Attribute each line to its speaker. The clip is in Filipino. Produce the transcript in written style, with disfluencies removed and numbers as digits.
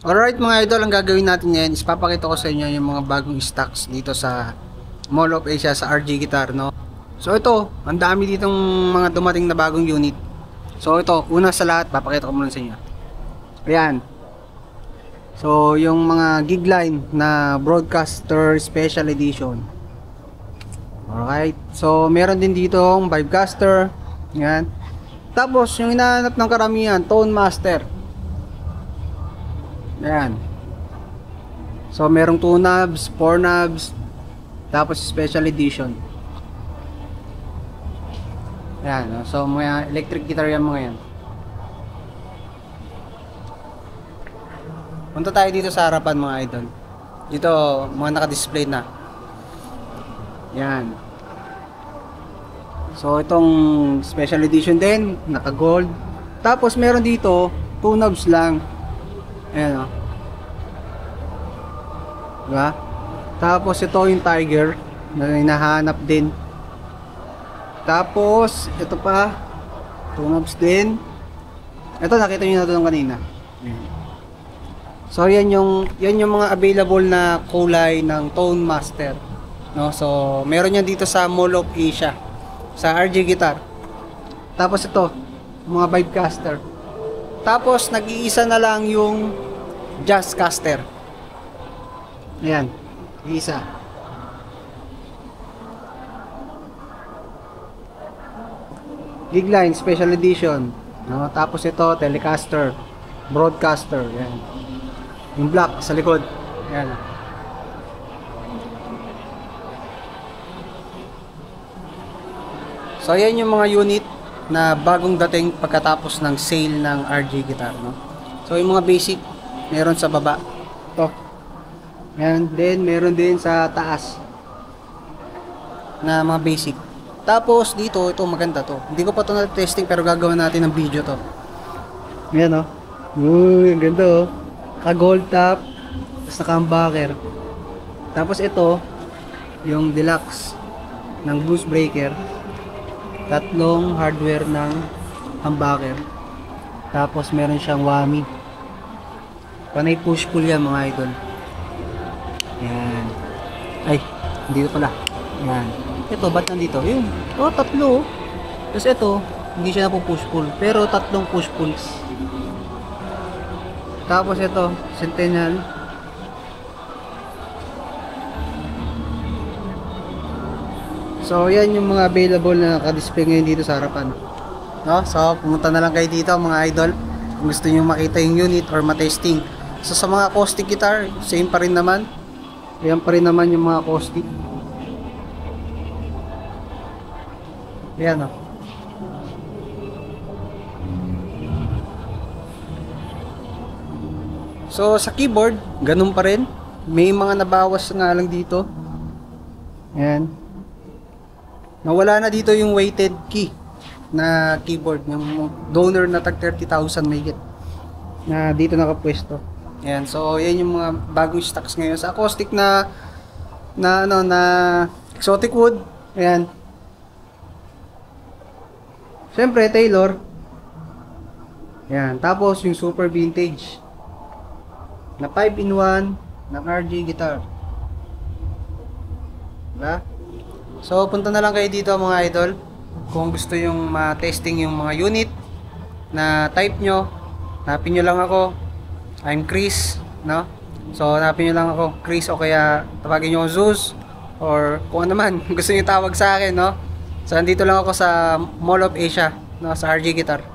Speaker 1: Alright mga idol, ang gagawin natin ngayon is papakita ko sa inyo yung mga bagong stocks dito sa Mall of Asia sa RG Guitar, no? So ito, ang dami ditong mga dumating na bagong unit. So ito, una sa lahat, papakita ko muna sa inyo. Ayan. So yung mga gig line na Broadcaster Special Edition. Alright. So meron din dito ang Vibecaster. Ayan. Tapos yung hinahanap ng karamihan, Tone Master. Ayan. So merong 2 knobs, 4 knobs, tapos special edition. Ayan, no? So mga electric guitar yan mga yan. Punta tayo dito sa harapan mga idol. Dito mga naka-display na. Ayan. So itong special edition din, naka-gold. Tapos meron dito 2 knobs lang. Ayan o. Diba? Tapos ito yung Tiger na hinahanap din. Tapos ito pa 2 knobs din. Ito nakita nyo na ito kanina. So yan yung mga available na kulay ng Tone Master, no? So meron yan dito sa Mall of Asia sa RG Guitar. Tapos ito mga Vibecaster. Tapos nag-iisa na lang yung Jazzcaster. Ayan, isa. Gigline Special Edition, no? Tapos ito Telecaster, Broadcaster, ayan. Yung black sa likod. Ayan. So ayan yung mga unit na bagong dating pagkatapos ng sale ng RG Guitar, no? So yung mga basic meron sa baba. Ito. Ayan, then meron din sa taas na mga basic. Tapos dito, ito maganda to. Hindi ko pa ito na-testing pero gagawin natin ng video to. Ayan, oh. Uy, ang ganda, oh. Ka-gold top, tapos naka-humbucker. Tapos ito, yung deluxe ng boost breaker. Tatlong hardware ng humbucker. Tapos meron siyang whammy. Panay push-pull yan mga idol. Yan. Ay, dito pala. Yan. Ito, ba't nandito? Yun. Oh, tatlo. Tapos ito, hindi siya na po push-pull. Pero tatlong push-pulls. Tapos ito, Centennial. So, yan yung mga available na naka-display ngayon dito sa harapan. No? So, pumunta na lang kayo dito mga idol. Kung gusto nyo makita yung unit or matesting. So, sa mga acoustic guitar, same pa rin naman. Ayan pa rin naman yung mga acoustic. Ayan o. So, sa keyboard, ganun pa rin. May mga nabawas nga lang dito. Ayan. Nawala na dito yung weighted key na keyboard. Yung donor na tag 30,000 may get. Na dito nakapwesto. Ayan. So, yan yung mga bagong stocks ngayon. Sa acoustic na exotic wood. Ayan. Siyempre, Taylor. Ayan. Tapos, yung super vintage na 5-in-1 ng RG Guitar. Diba? So, punta na lang kayo dito mga idol. Kung gusto yung ma-testing yung mga unit na type nyo, hanapin nyo lang ako. I'm Chris, no? So, hanapin nyo lang ako, Chris, o kaya tawagin nyo Zeus, or kung ano man gusto nyo tawag sa akin, no? So, nandito lang ako sa Mall of Asia, no? Sa RG Guitar.